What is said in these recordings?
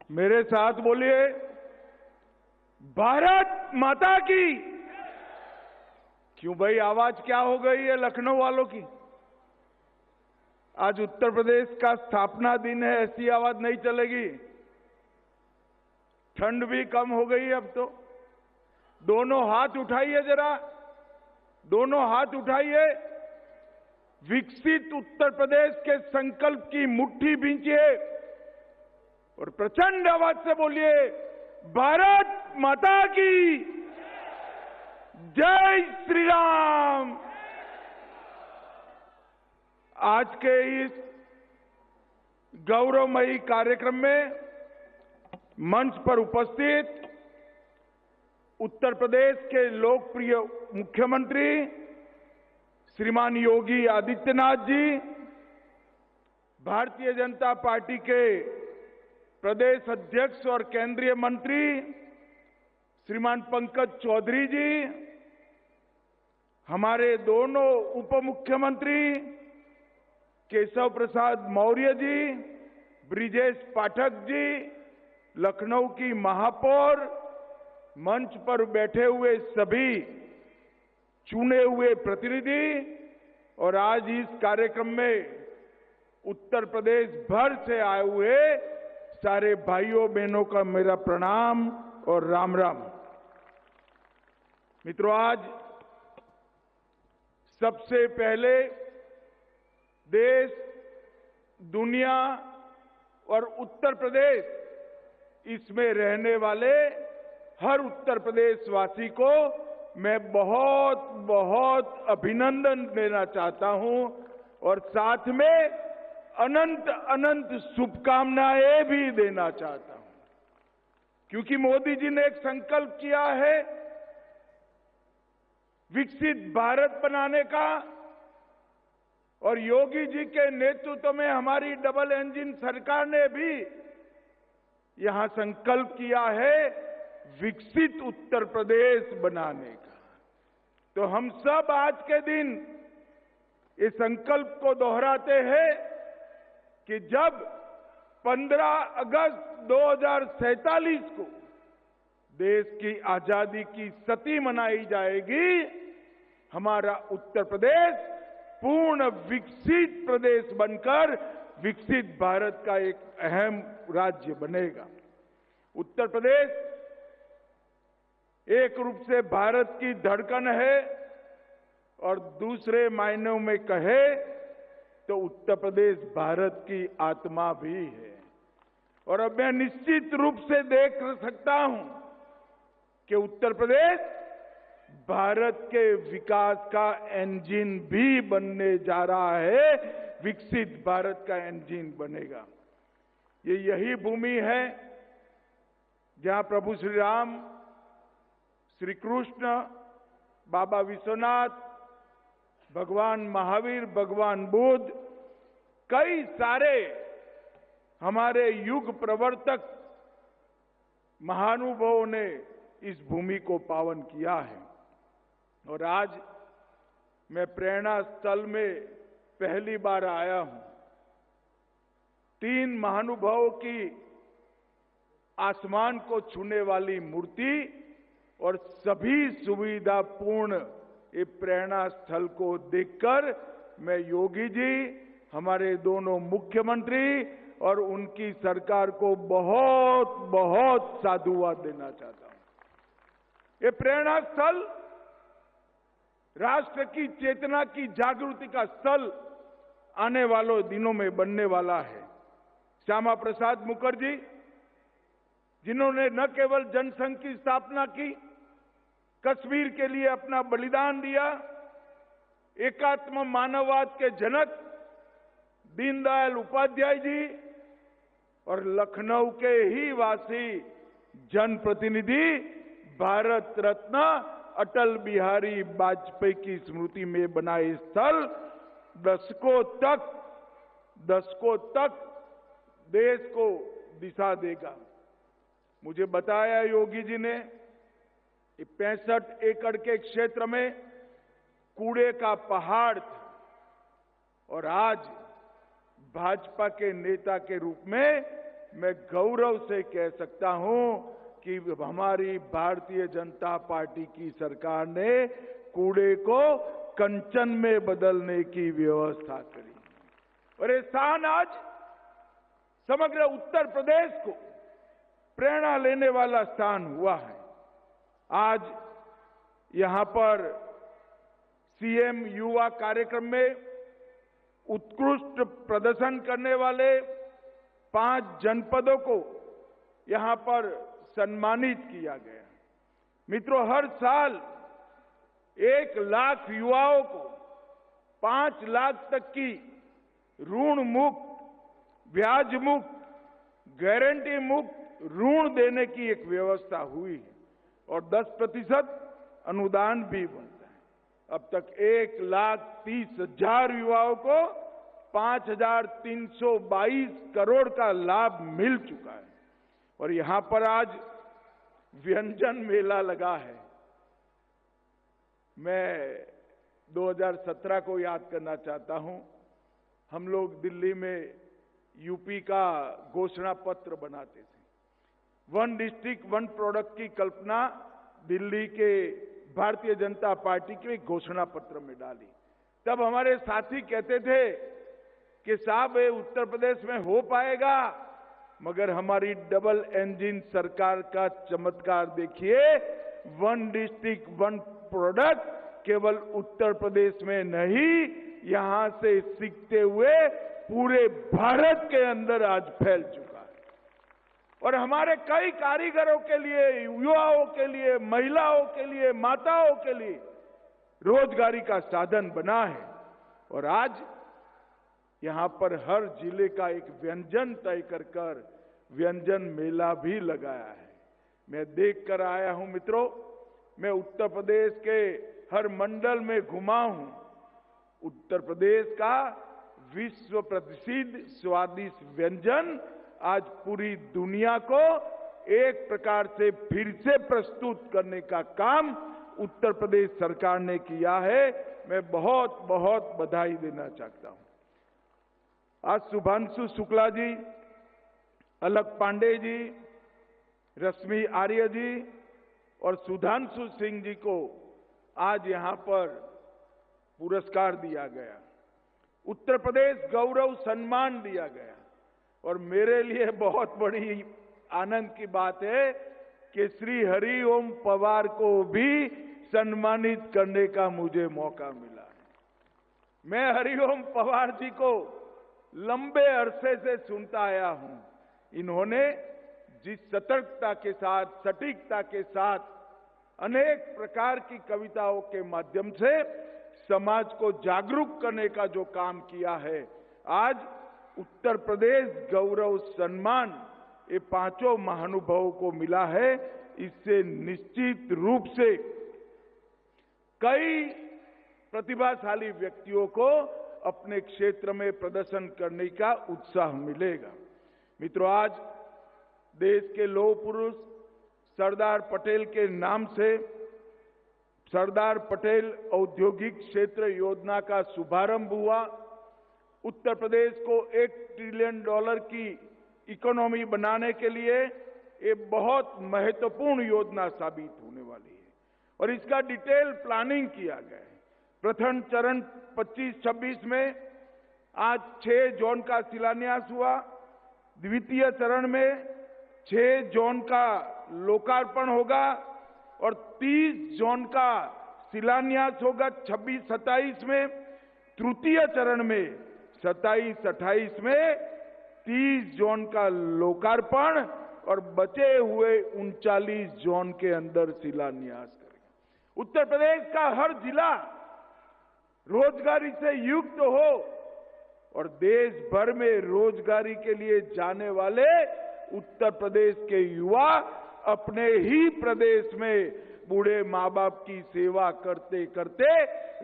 मेरे साथ बोलिए, भारत माता की। क्यों भाई, आवाज क्या हो गई है लखनऊ वालों की? आज उत्तर प्रदेश का स्थापना दिन है, ऐसी आवाज नहीं चलेगी। ठंड भी कम हो गई है अब तो। दोनों हाथ उठाइए जरा, दोनों हाथ उठाइए। विकसित उत्तर प्रदेश के संकल्प की मुट्ठी भींचिए और प्रचंड आवाज से बोलिए, भारत माता की जय श्री राम। आज के इस गौरवमयी कार्यक्रम में मंच पर उपस्थित उत्तर प्रदेश के लोकप्रिय मुख्यमंत्री श्रीमान योगी आदित्यनाथ जी, भारतीय जनता पार्टी के प्रदेश अध्यक्ष और केंद्रीय मंत्री श्रीमान पंकज चौधरी जी, हमारे दोनों उप मुख्यमंत्री केशव प्रसाद मौर्य जी, ब्रिजेश पाठक जी, लखनऊ की महापौर, मंच पर बैठे हुए सभी चुने हुए प्रतिनिधि और आज इस कार्यक्रम में उत्तर प्रदेश भर से आए हुए सारे भाइयों बहनों का मेरा प्रणाम और राम राम। मित्रों, आज सबसे पहले देश, दुनिया और उत्तर प्रदेश, इसमें रहने वाले हर उत्तर प्रदेशवासी को मैं बहुत बहुत अभिनंदन देना चाहता हूं और साथ में अनंत अनंत शुभकामनाएं भी देना चाहता हूं, क्योंकि मोदी जी ने एक संकल्प किया है विकसित भारत बनाने का, और योगी जी के नेतृत्व में हमारी डबल इंजन सरकार ने भी यहां संकल्प किया है विकसित उत्तर प्रदेश बनाने का। तो हम सब आज के दिन इस संकल्प को दोहराते हैं कि जब 15 अगस्त 2047 को देश की आजादी की शती मनाई जाएगी, हमारा उत्तर प्रदेश पूर्ण विकसित प्रदेश बनकर विकसित भारत का एक अहम राज्य बनेगा। उत्तर प्रदेश एक रूप से भारत की धड़कन है और दूसरे मायनों में कहे तो उत्तर प्रदेश भारत की आत्मा भी है। और अब मैं निश्चित रूप से देख सकता हूं कि उत्तर प्रदेश भारत के विकास का इंजन भी बनने जा रहा है, विकसित भारत का इंजन बनेगा। ये यही भूमि है जहां प्रभु श्री राम, श्री कृष्ण, बाबा विश्वनाथ, भगवान महावीर, भगवान बुद्ध, कई सारे हमारे युग प्रवर्तक महानुभावों ने इस भूमि को पावन किया है। और आज मैं प्रेरणा स्थल में पहली बार आया हूं। 3 महानुभावों की आसमान को छूने वाली मूर्ति और सभी सुविधापूर्ण ये प्रेरणा स्थल को देखकर मैं योगी जी, हमारे दोनों मुख्यमंत्री और उनकी सरकार को बहुत बहुत साधुवाद देना चाहता हूं। ये प्रेरणा स्थल राष्ट्र की चेतना की जागृति का स्थल आने वालों दिनों में बनने वाला है। श्यामा प्रसाद मुखर्जी, जिन्होंने न केवल जनसंघ की स्थापना की, कश्मीर के लिए अपना बलिदान दिया, एकात्म मानववाद के जनक दीनदयाल उपाध्याय जी और लखनऊ के ही वासी जनप्रतिनिधि भारत रत्न अटल बिहारी वाजपेयी की स्मृति में बनाए स्थल दशकों तक देश को दिशा देगा। मुझे बताया योगी जी ने 65 एकड़ के क्षेत्र में कूड़े का पहाड़ था और आज भाजपा के नेता के रूप में मैं गौरव से कह सकता हूं कि हमारी भारतीय जनता पार्टी की सरकार ने कूड़े को कंचन में बदलने की व्यवस्था करी और ये स्थान आज समग्र उत्तर प्रदेश को प्रेरणा लेने वाला स्थान हुआ है। आज यहां पर सीएम युवा कार्यक्रम में उत्कृष्ट प्रदर्शन करने वाले 5 जनपदों को यहां पर सम्मानित किया गया। मित्रों, हर साल 1 लाख युवाओं को 5 लाख तक की ऋण मुक्त, ब्याज मुक्त, गारंटी मुक्त ऋण देने की एक व्यवस्था हुई है और 10% अनुदान भी बनता है। अब तक 1,30,000 युवाओं को 5,322 करोड़ का लाभ मिल चुका है और यहां पर आज व्यंजन मेला लगा है। मैं 2017 को याद करना चाहता हूं। हम लोग दिल्ली में यूपी का घोषणा पत्र बनाते थे। 1 डिस्ट्रिक्ट 1 प्रोडक्ट की कल्पना दिल्ली के भारतीय जनता पार्टी के घोषणा पत्र में डाली। तब हमारे साथी कहते थे कि साहब ये उत्तर प्रदेश में हो पाएगा, मगर हमारी डबल इंजन सरकार का चमत्कार देखिए। 1 डिस्ट्रिक्ट 1 प्रोडक्ट केवल उत्तर प्रदेश में नहीं, यहां से सीखते हुए पूरे भारत के अंदर आज फैल चुका है और हमारे कई कारीगरों के लिए, युवाओं के लिए, महिलाओं के लिए, माताओं के लिए रोजगारी का साधन बना है और आज यहां पर हर जिले का एक व्यंजन तय कर व्यंजन मेला भी लगाया है। मैं देख कर आया हूं मित्रों, मैं उत्तर प्रदेश के हर मंडल में घुमा हूं। उत्तर प्रदेश का विश्व प्रसिद्ध स्वादिष्ट व्यंजन आज पूरी दुनिया को एक प्रकार से फिर से प्रस्तुत करने का काम उत्तर प्रदेश सरकार ने किया है। मैं बहुत बहुत बधाई देना चाहता हूं। आज शुभांशु शुक्ला जी, अलक पांडे जी, रश्मि आर्य जी और सुधांशु सिंह जी को आज यहां पर पुरस्कार दिया गया, उत्तर प्रदेश गौरव सम्मान दिया गया और मेरे लिए बहुत बड़ी आनंद की बात है कि श्री हरिओम पवार को भी सम्मानित करने का मुझे मौका मिला है। मैं हरिओम पवार जी को लंबे अरसे से सुनता आया हूं। इन्होंने जिस सतर्कता के साथ, सटीकता के साथ अनेक प्रकार की कविताओं के माध्यम से समाज को जागरूक करने का जो काम किया है, आज उत्तर प्रदेश गौरव सम्मान ये 5 महानुभावों को मिला है। इससे निश्चित रूप से कई प्रतिभाशाली व्यक्तियों को अपने क्षेत्र में प्रदर्शन करने का उत्साह मिलेगा। मित्रों, आज देश के लौह पुरुष सरदार पटेल के नाम से सरदार पटेल औद्योगिक क्षेत्र योजना का शुभारंभ हुआ। उत्तर प्रदेश को $1 ट्रिलियन की इकोनॉमी बनाने के लिए ये बहुत महत्वपूर्ण योजना साबित होने वाली है और इसका डिटेल प्लानिंग किया गया है। प्रथम चरण 25-26 में आज 6 जोन का शिलान्यास हुआ। द्वितीय चरण में 6 जोन का लोकार्पण होगा और 30 जोन का शिलान्यास होगा 26-27 में। तृतीय चरण में 27-28 में 30 जोन का लोकार्पण और बचे हुए 39 जोन के अंदर शिलान्यास करेगा। उत्तर प्रदेश का हर जिला रोजगारी से युक्त हो और देश भर में रोजगारी के लिए जाने वाले उत्तर प्रदेश के युवा अपने ही प्रदेश में बूढ़े माँ बाप की सेवा करते करते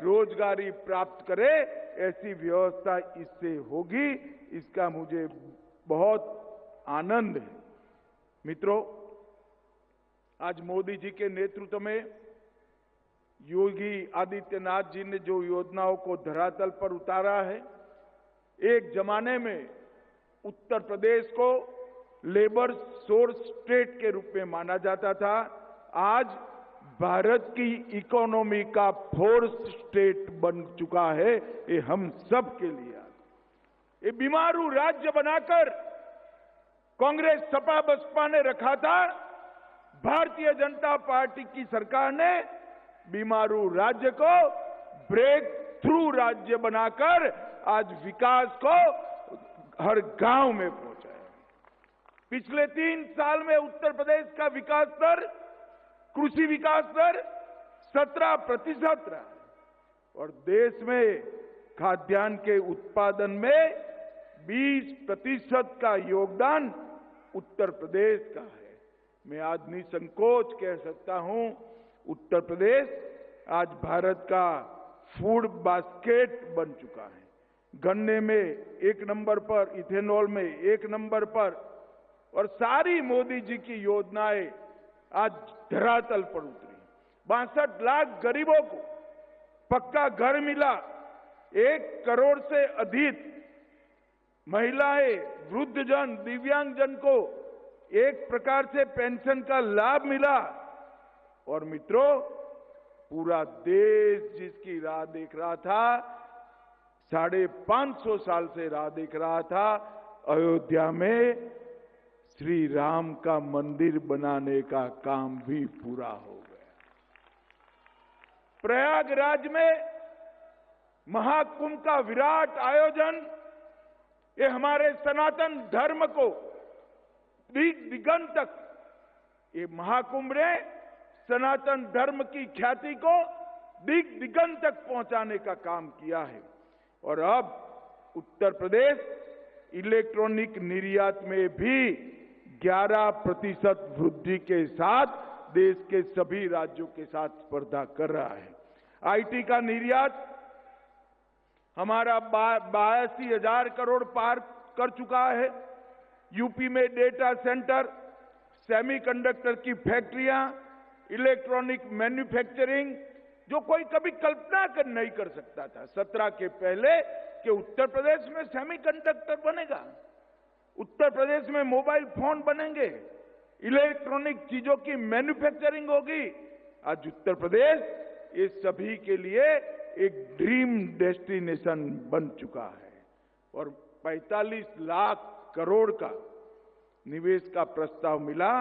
रोजगारी प्राप्त करे, ऐसी व्यवस्था इससे होगी। इसका मुझे बहुत आनंद है। मित्रों, आज मोदी जी के नेतृत्व में योगी आदित्यनाथ जी ने जो योजनाओं को धरातल पर उतारा है, एक जमाने में उत्तर प्रदेश को लेबर सोर्स स्टेट के रूप में माना जाता था, आज भारत की इकोनॉमी का फोर्स स्टेट बन चुका है। ये हम सब के लिए ये बीमारू राज्य बनाकर कांग्रेस सपा बसपा ने रखा था। भारतीय जनता पार्टी की सरकार ने बीमारू राज्य को ब्रेक थ्रू राज्य बनाकर आज विकास को हर गांव में पहुंचाया। पिछले 3 साल में उत्तर प्रदेश का विकास दर, कृषि विकास दर 17% रहा और देश में खाद्यान्न के उत्पादन में 20% का योगदान उत्तर प्रदेश का है। मैं आज निसंकोच कह सकता हूं, उत्तर प्रदेश आज भारत का फूड बास्केट बन चुका है। गन्ने में 1 नंबर पर, इथेनॉल में 1 नंबर पर, और सारी मोदी जी की योजनाएं आज धरातल पर उतरी। 62 लाख गरीबों को पक्का घर मिला। 1 करोड़ से अधिक महिलाएं, वृद्धजन, दिव्यांगजन को एक प्रकार से पेंशन का लाभ मिला। और मित्रों, पूरा देश जिसकी राह देख रहा था, 550 साल से राह देख रहा था, अयोध्या में श्री राम का मंदिर बनाने का काम भी पूरा हो गया। प्रयागराज में महाकुंभ का विराट आयोजन, ये हमारे सनातन धर्म को दिगंत तक, ये महाकुंभ ने सनातन धर्म की ख्याति को दिगंत तक पहुंचाने का काम किया है। और अब उत्तर प्रदेश इलेक्ट्रॉनिक निर्यात में भी 11% वृद्धि के साथ देश के सभी राज्यों के साथ स्पर्धा कर रहा है। आईटी का निर्यात हमारा 82,000 करोड़ पार कर चुका है। यूपी में डेटा सेंटर, सेमीकंडक्टर की फैक्ट्रियां, इलेक्ट्रॉनिक मैन्युफैक्चरिंग, जो कोई कभी कल्पना नहीं कर सकता था 17 के पहले कि उत्तर प्रदेश में सेमीकंडक्टर बनेगा, उत्तर प्रदेश में मोबाइल फोन बनेंगे, इलेक्ट्रॉनिक चीजों की मैन्युफैक्चरिंग होगी। आज उत्तर प्रदेश ये सभी के लिए एक ड्रीम डेस्टिनेशन बन चुका है और 45 लाख करोड़ का निवेश का प्रस्ताव मिला,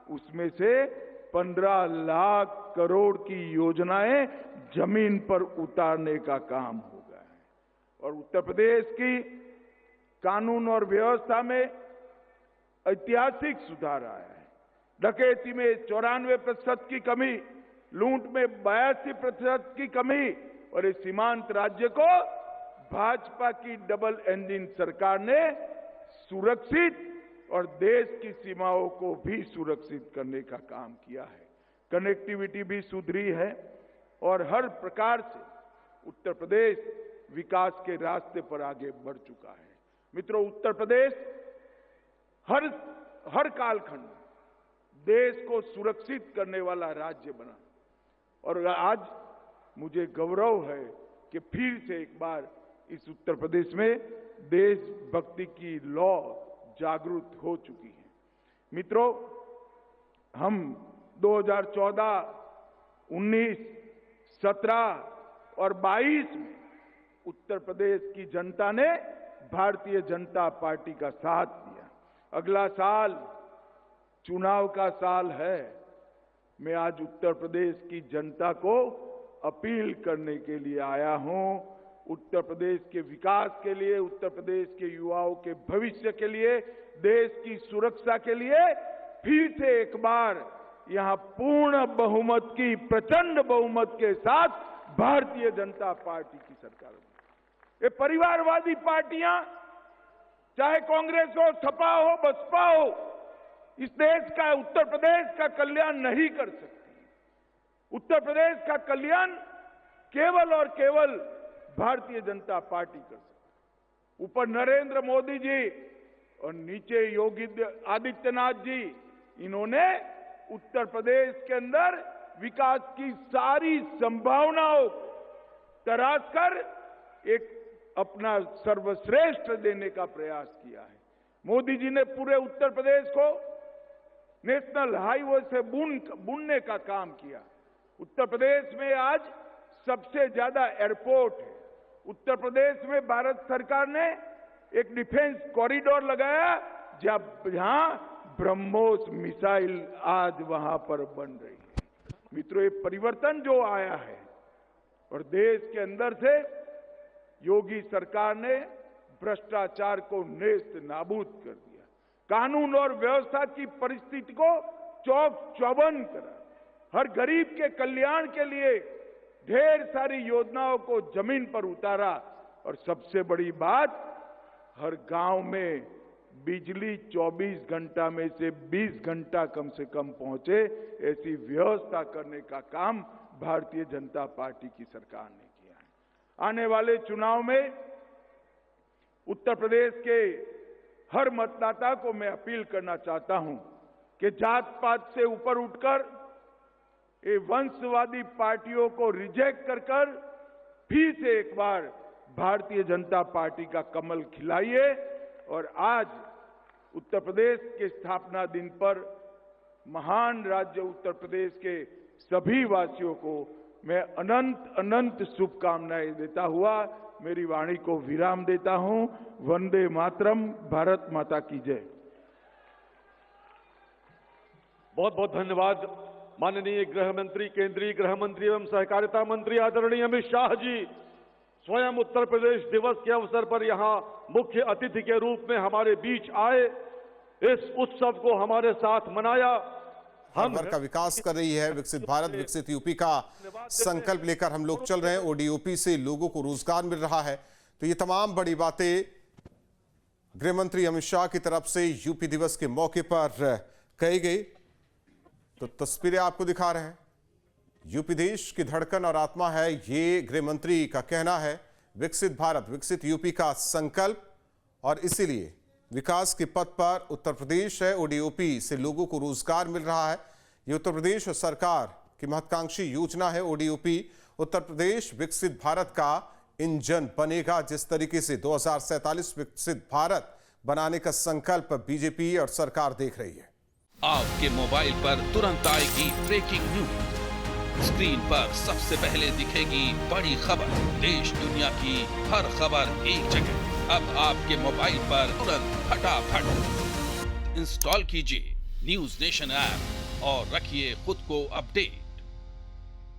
उसमें से 15 लाख करोड़ की योजनाएं जमीन पर उतारने का काम हो गया है। और उत्तर प्रदेश की कानून और व्यवस्था में ऐतिहासिक सुधार आया है। डकैती में 94% की कमी, लूट में 82% की कमी, और इस सीमांत राज्य को भाजपा की डबल इंजन सरकार ने सुरक्षित और देश की सीमाओं को भी सुरक्षित करने का काम किया है। कनेक्टिविटी भी सुधरी है और हर प्रकार से उत्तर प्रदेश विकास के रास्ते पर आगे बढ़ चुका है। मित्रों, उत्तर प्रदेश हर कालखंड देश को सुरक्षित करने वाला राज्य बना और आज मुझे गौरव है कि फिर से एक बार इस उत्तर प्रदेश में देशभक्ति की लौ जागृत हो चुकी है। मित्रों, हम 2014, 19, 17 और 22 में उत्तर प्रदेश की जनता ने भारतीय जनता पार्टी का साथ दिया। अगला साल चुनाव का साल है। मैं आज उत्तर प्रदेश की जनता को अपील करने के लिए आया हूं। उत्तर प्रदेश के विकास के लिए, उत्तर प्रदेश के युवाओं के भविष्य के लिए, देश की सुरक्षा के लिए फिर से एक बार यहां पूर्ण बहुमत की, प्रचंड बहुमत के साथ भारतीय जनता पार्टी की सरकार बनी। ये परिवारवादी पार्टियां, चाहे कांग्रेस हो, सपा हो, बसपा हो, इस देश का, उत्तर प्रदेश का कल्याण नहीं कर सकती। उत्तर प्रदेश का कल्याण केवल और केवल भारतीय जनता पार्टी कर सकती। ऊपर नरेंद्र मोदी जी और नीचे योगी आदित्यनाथ जी, इन्होंने उत्तर प्रदेश के अंदर विकास की सारी संभावनाओं तराश कर एक अपना सर्वश्रेष्ठ देने का प्रयास किया है। मोदी जी ने पूरे उत्तर प्रदेश को नेशनल हाईवे से बुनने का काम किया। उत्तर प्रदेश में आज सबसे ज्यादा एयरपोर्ट है। उत्तर प्रदेश में भारत सरकार ने एक डिफेंस कॉरिडोर लगाया, जहां ब्रह्मोस मिसाइल आज वहां पर बन रही है। मित्रों, ये परिवर्तन जो आया है और देश के अंदर से योगी सरकार ने भ्रष्टाचार को नेस्त नाबूद कर दिया, कानून और व्यवस्था की परिस्थिति को चौक चौबंद करा, हर गरीब के कल्याण के लिए ढेर सारी योजनाओं को जमीन पर उतारा और सबसे बड़ी बात, हर गांव में बिजली 24 घंटा में से 20 घंटा कम से कम पहुंचे, ऐसी व्यवस्था करने का काम भारतीय जनता पार्टी की सरकार ने किया है। आने वाले चुनाव में उत्तर प्रदेश के हर मतदाता को मैं अपील करना चाहता हूं कि जात पात से ऊपर उठकर ये वंशवादी पार्टियों को रिजेक्ट कर फिर से एक बार भारतीय जनता पार्टी का कमल खिलाइए। और आज उत्तर प्रदेश के स्थापना दिन पर महान राज्य उत्तर प्रदेश के सभी वासियों को मैं अनंत अनंत शुभकामनाएं देता हुआ मेरी वाणी को विराम देता हूं। वंदे मातरम। भारत माता की जय। बहुत बहुत धन्यवाद माननीय गृह मंत्री, केंद्रीय गृह मंत्री एवं सहकारिता मंत्री आदरणीय अमित शाह जी स्वयं उत्तर प्रदेश दिवस के अवसर पर यहां मुख्य अतिथि के रूप में हमारे बीच आए, इस उत्सव को हमारे साथ मनाया। हर वर्ग का विकास कर रही है विकसित भारत विकसित यूपी का संकल्प लेकर हम लोग चल रहे हैं। ओडीओपी से लोगों को रोजगार मिल रहा है। तो ये तमाम बड़ी बातें गृह मंत्री अमित शाह की तरफ से यूपी दिवस के मौके पर कही गई। तो तस्वीरें आपको दिखा रहे हैं। यूपी देश की धड़कन और आत्मा है, ये गृह मंत्री का कहना है। विकसित भारत विकसित यूपी का संकल्प और इसीलिए विकास के पथ पर उत्तर प्रदेश है। ओडीओपी से लोगों को रोजगार मिल रहा है। ये उत्तर प्रदेश सरकार की महत्वाकांक्षी योजना है ओडीओपी। उत्तर प्रदेश विकसित भारत का इंजन बनेगा। जिस तरीके से 2047 विकसित भारत बनाने का संकल्प बीजेपी और सरकार देख रही है। आपके मोबाइल पर तुरंत आएगी ब्रेकिंग न्यूज। स्क्रीन पर सबसे पहले दिखेगी बड़ी खबर। देश दुनिया की हर खबर एक जगह। अब आपके मोबाइल पर तुरंत फटाफट इंस्टॉल कीजिए न्यूज नेशन ऐप और रखिए खुद को अपडेट।